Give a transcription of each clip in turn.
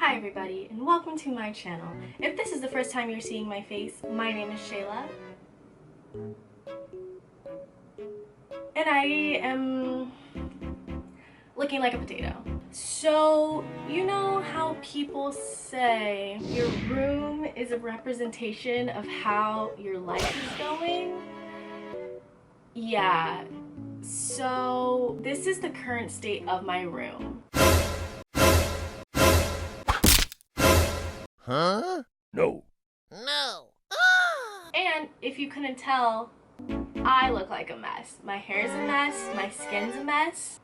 Hi everybody, and welcome to my channel. If this is the first time you're seeing my face, my name is Shayla. And I am looking like a potato. So, you know how people say your room is a representation of how your life is going? Yeah, so this is the current state of my room. Huh? No. No. And if you couldn't tell, I look like a mess. My hair's a mess, my skin's a mess.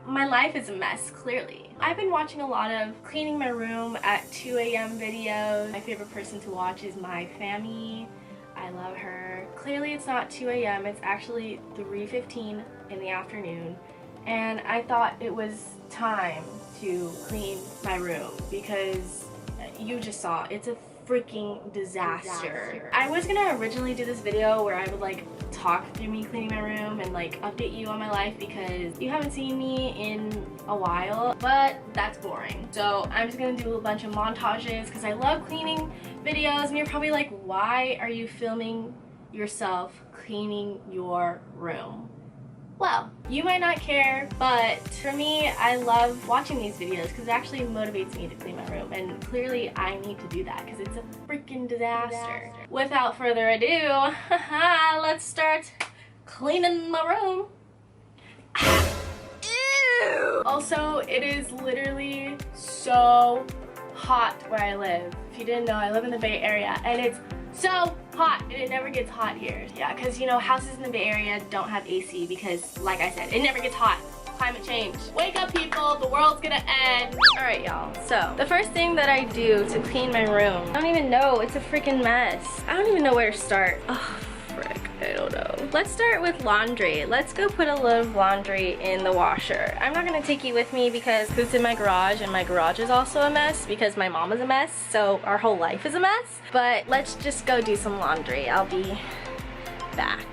My life is a mess, clearly. I've been watching a lot of cleaning my room at 2 a.m. videos. My favorite person to watch is my family. I love her. Clearly it's not 2 a.m. It's actually 3:15 in the afternoon. And I thought it was time to clean my room because you just saw it's a freaking disaster. I was gonna originally do this video where I would like talk through me cleaning my room and like update you on my life because you haven't seen me in a while, but that's boring. So I'm just gonna do a bunch of montages because I love cleaning videos, and you're probably like, why are you filming yourself cleaning your room? Well, you might not care, but for me, I love watching these videos because it actually motivates me to clean my room, and clearly I need to do that because it's a freaking disaster. Without further ado, let's start cleaning my room. Ew! Also, it is literally so hot where I live. If you didn't know, I live in the Bay Area, and it's so hot, and it never gets hot here. Yeah, because you know, houses in the Bay Area don't have AC because, like I said, it never gets hot. Climate change. Wake up, people, the world's gonna end. Alright, y'all, so the first thing that I do to clean my room, I don't even know, it's a freaking mess. I don't even know where to start. Oh, frick, I don't know. Let's start with laundry. Let's go put a load of laundry in the washer. I'm not gonna take you with me because it's in my garage, and my garage is also a mess because my mom is a mess, so our whole life is a mess. But let's just go do some laundry. I'll be back.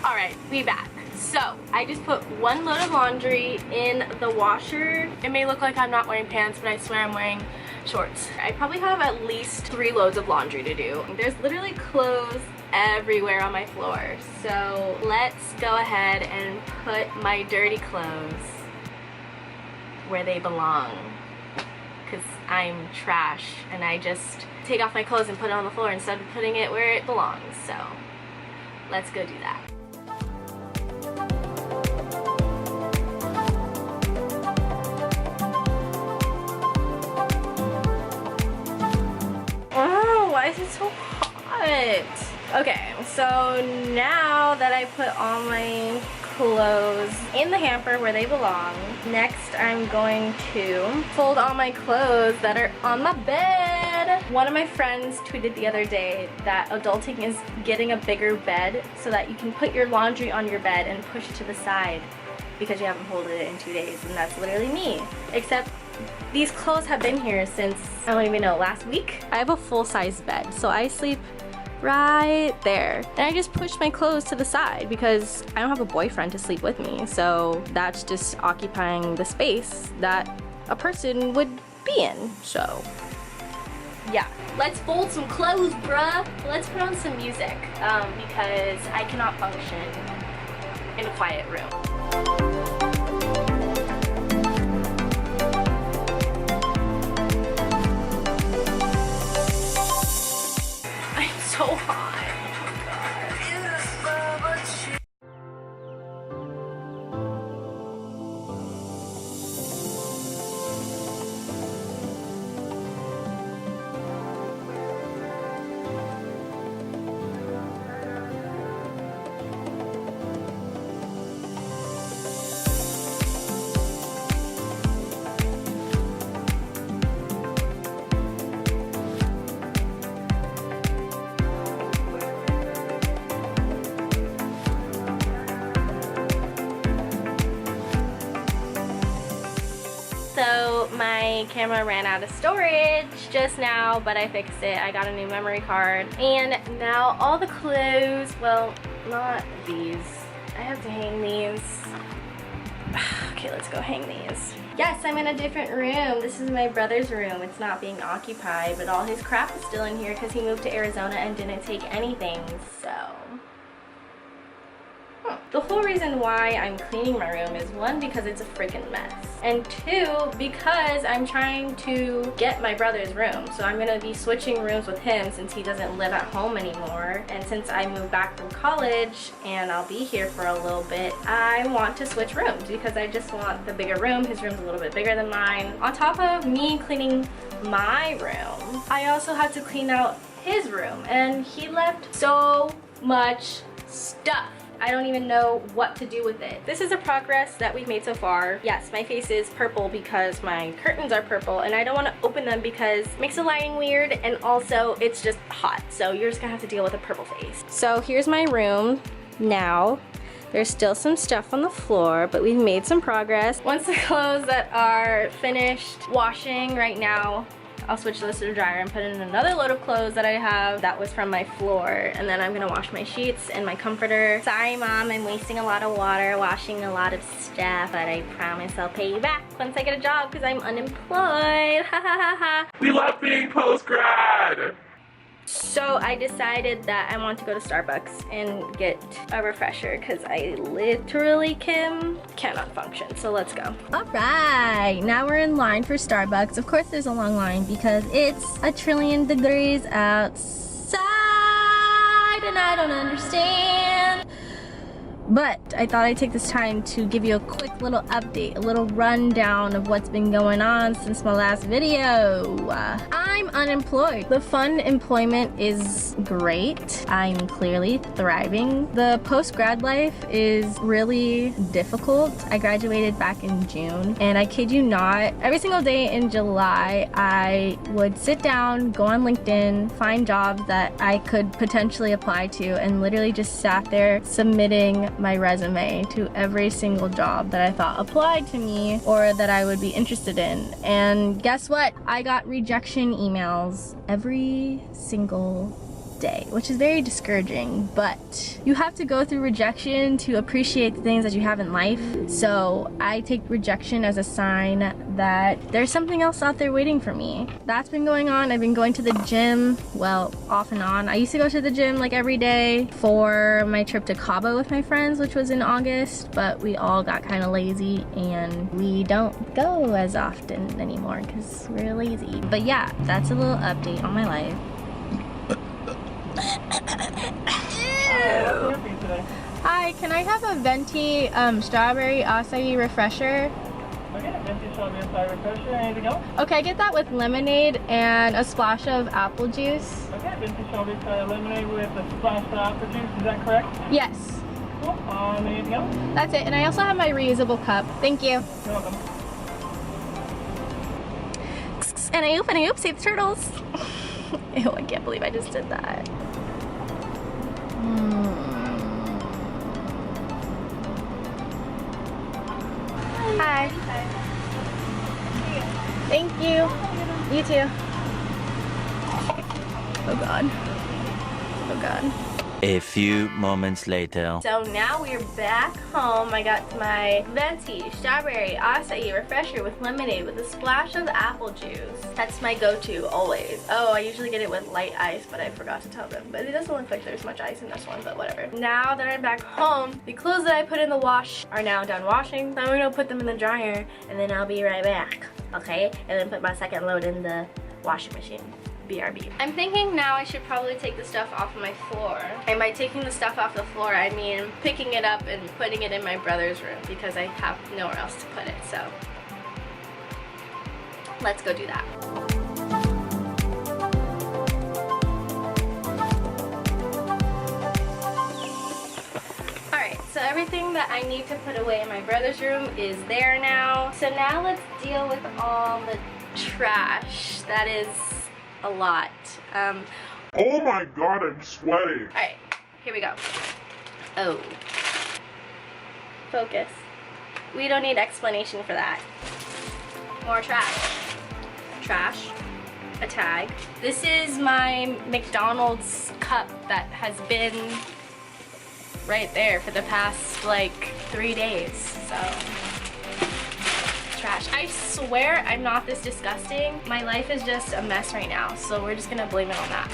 Alright, we back. So, I just put one load of laundry in the washer. It may look like I'm not wearing pants, but I swear I'm wearing shorts. I probably have at least 3 loads of laundry to do. There's literally clothes everywhere on my floor. So, let's go ahead and put my dirty clothes where they belong. Because I'm trash and I just take off my clothes and put it on the floor instead of putting it where it belongs. So, let's go do that. Why is it so hot? Okay, so now that I put all my clothes in the hamper where they belong, next I'm going to fold all my clothes that are on my bed. One of my friends tweeted the other day that adulting is getting a bigger bed so that you can put your laundry on your bed and push to the side because you haven't folded it in 2 days, and that's literally me. Except these clothes have been here since, I don't even know, last week? I have a full-size bed, so I sleep right there. And I just push my clothes to the side because I don't have a boyfriend to sleep with me, so that's just occupying the space that a person would be in, so yeah. Let's fold some clothes, bruh. Let's put on some music because I cannot function in a quiet room. So hot. So my camera ran out of storage just now, but I fixed it. I got a new memory card. And now all the clothes, well, not these. I have to hang these Okay, let's go hang these. Yes, I'm in a different room. This is my brother's room. It's not being occupied, but all his crap is still in here because he moved to Arizona and didn't take anything, so. The whole reason why I'm cleaning my room is one, because it's a freaking mess, and two, because I'm trying to get my brother's room. So I'm gonna be switching rooms with him since he doesn't live at home anymore, and since I moved back from college and I'll be here for a little bit, I want to switch rooms because I just want the bigger room. His room's a little bit bigger than mine. On top of me cleaning my room, I also had to clean out his room, and he left so much stuff. I don't even know what to do with it. This is the progress that we've made so far. Yes, my face is purple because my curtains are purple, and I don't want to open them because it makes the lighting weird, and also it's just hot. So you're just gonna have to deal with a purple face. So here's my room now. There's still some stuff on the floor, but we've made some progress. Once the clothes that are finished washing right now, I'll switch this to the dryer and put in another load of clothes that I have that was from my floor, and then I'm gonna wash my sheets and my comforter. Sorry Mom, I'm wasting a lot of water washing a lot of stuff, but I promise I'll pay you back once I get a job because I'm unemployed. Ha ha ha ha. We love being post-grad! So I decided that I want to go to Starbucks and get a refresher because I literally cannot function. So let's go. All right, now we're in line for Starbucks. Of course there's a long line because it's 1,000,000,000 degrees outside and I don't understand. But I thought I'd take this time to give you a quick little update, a little rundown of what's been going on since my last video. I'm unemployed. The fun employment is great. I'm clearly thriving. The post-grad life is really difficult. I graduated back in June, and I kid you not, every single day in July, I would sit down, go on LinkedIn, find jobs that I could potentially apply to, and literally just sat there submitting my resume to every single job that I thought applied to me or that I would be interested in. And guess what? I got rejection emails every single day, which is very discouraging, but you have to go through rejection to appreciate the things that you have in life. So I take rejection as a sign that there's something else out there waiting for me. That's been going on. I've been going to the gym, well, off and on. I used to go to the gym like every day for my trip to Cabo with my friends, which was in August, but we all got kind of lazy and we don't go as often anymore because we're lazy. But yeah, that's a little update on my life. Hi, can I have a venti strawberry acai refresher? Okay, venti strawberry acai refresher. Anything else? Okay, get that with lemonade and a splash of apple juice. Okay, venti strawberry lemonade with a splash of apple juice. Is that correct? Yes. Cool. Anything else? That's it, and I also have my reusable cup. Thank you. You're welcome. And I oop, save the turtles. Ew, I can't believe I just did that. Hi. Thank you. You too. Oh God. Oh God. A few moments later. So now we're back home. I got my venti strawberry acai refresher with lemonade with a splash of apple juice. That's my go-to always. Oh, I usually get it with light ice, but I forgot to tell them. But it doesn't look like there's much ice in this one, but whatever. Now that I'm back home, the clothes that I put in the wash are now done washing. So I'm gonna put them in the dryer and then I'll be right back. Okay? And then put my second load in the washing machine. BRB. I'm thinking now I should probably take the stuff off of my floor. And by taking the stuff off the floor, I mean picking it up and putting it in my brother's room because I have nowhere else to put it. So let's go do that. Alright, so everything that I need to put away in my brother's room is there now. So now let's deal with all the trash. That is a lot. Oh my God, I'm sweating. Alright, here we go. Oh. Focus. We don't need explanation for that. More trash. Trash. A tag. This is my McDonald's cup that has been right there for the past like 3 days. So trash. I swear I'm not this disgusting. My life is just a mess right now, so we're just gonna blame it on that.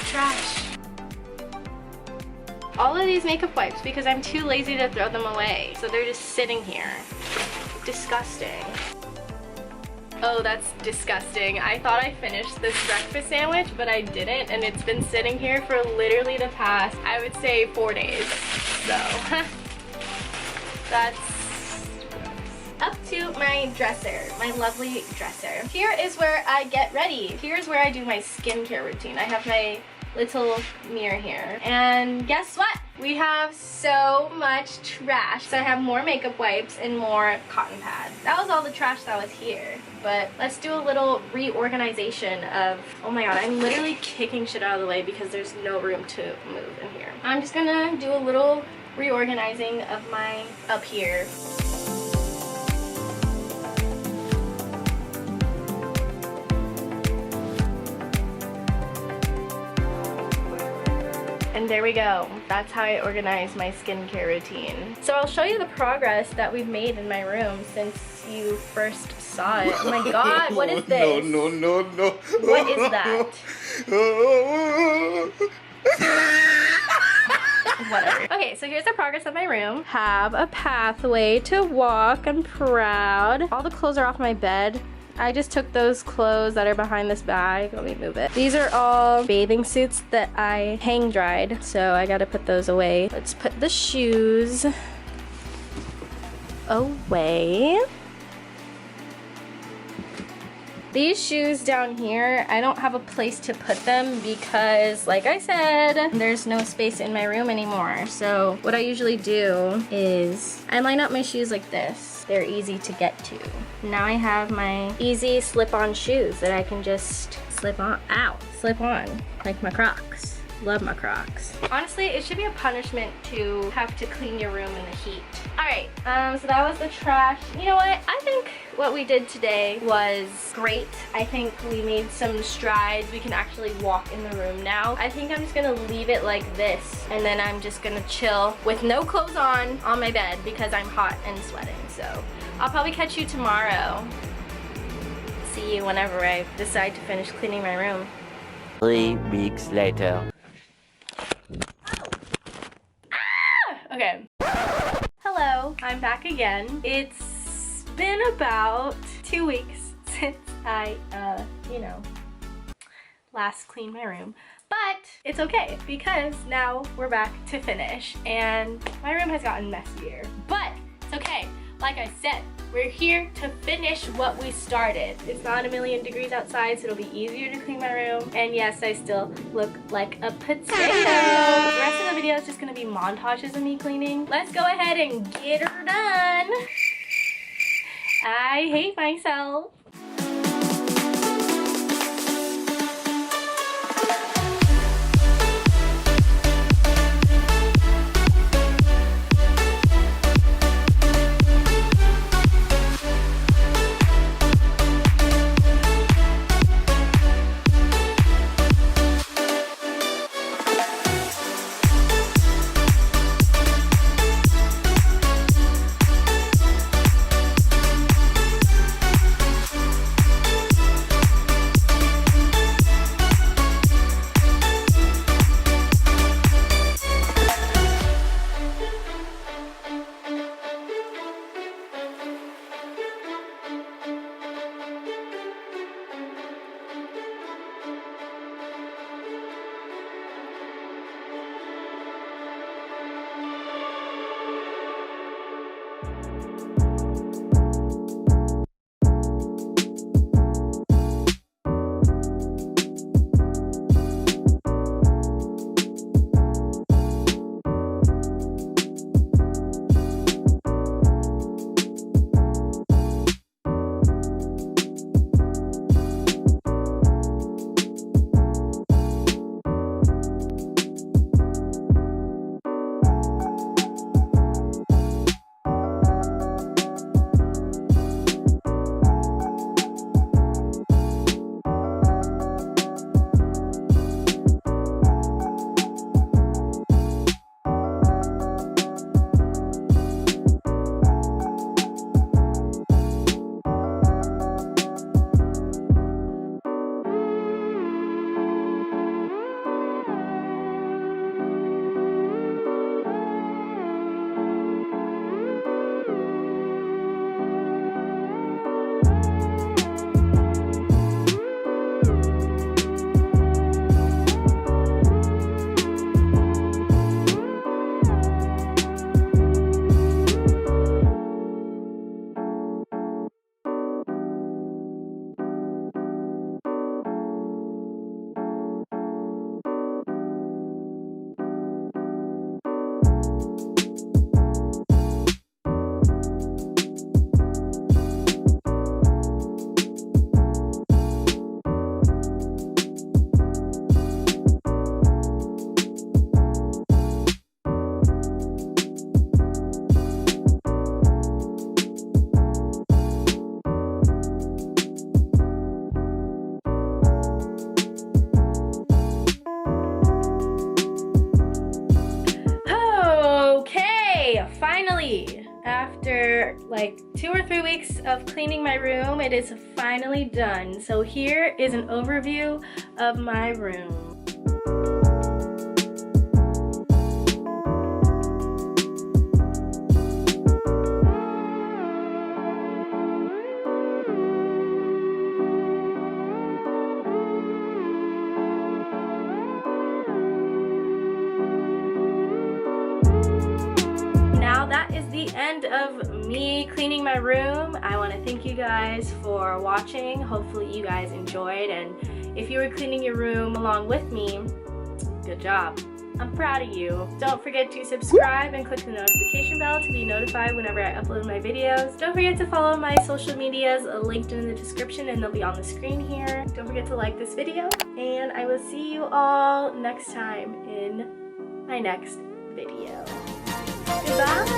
Trash. All of these makeup wipes because I'm too lazy to throw them away. So they're just sitting here. Disgusting. Oh, that's disgusting. I thought I finished this breakfast sandwich, but I didn't, and it's been sitting here for literally the past, I would say, 4 days. So, that's up to my dresser, my lovely dresser. Here is where I get ready. Here's where I do my skincare routine. I have my little mirror here. And guess what? We have so much trash. So I have more makeup wipes and more cotton pads. That was all the trash that was here. But let's do a little reorganization of, oh my god, I'm literally kicking shit out of the way because there's no room to move in here. I'm just gonna do a little reorganizing of my up here. And there we go. That's how I organize my skincare routine. So I'll show you the progress that we've made in my room since you first saw it. Oh my god, what is this? No. What is that? Whatever. Okay, so here's the progress of my room. Have a pathway to walk. I'm proud. All the clothes are off my bed. I just took those clothes that are behind this bag. Let me move it. These are all bathing suits that I hang dried, so I gotta put those away. Let's put the shoes away. These shoes down here, I don't have a place to put them because, like I said, there's no space in my room anymore. So what I usually do is I line up my shoes like this. They're easy to get to. Now I have my easy slip-on shoes that I can just slip on, slip on, like my Crocs. Love my Crocs. Honestly, it should be a punishment to have to clean your room in the heat. Alright, so that was the trash. You know what? I think what we did today was great. I think we made some strides. We can actually walk in the room now. I think I'm just gonna leave it like this, and then I'm just gonna chill with no clothes on my bed because I'm hot and sweating. So I'll probably catch you tomorrow. See you whenever I decide to finish cleaning my room. 3 weeks later. Okay. Hello, I'm back again. It's been about 2 weeks since I, last cleaned my room. But it's okay because now we're back to finish and my room has gotten messier. But it's okay. Like I said, we're here to finish what we started. It's not 1,000,000 degrees outside, so it'll be easier to clean my room. And yes, I still look like a potato. The rest of the video is just gonna be montages of me cleaning. Let's go ahead and get her done. I hate myself. After like 2 or 3 weeks of cleaning my room, it is finally done. So here is an overview of my room. That is the end of me cleaning my room. I want to thank you guys for watching. Hopefully you guys enjoyed, and if you were cleaning your room along with me, good job. I'm proud of you. Don't forget to subscribe and click the notification bell to be notified whenever I upload my videos. Don't forget to follow my social medias linked in the description, and they'll be on the screen here. Don't forget to like this video, and I will see you all next time in my next video. Goodbye!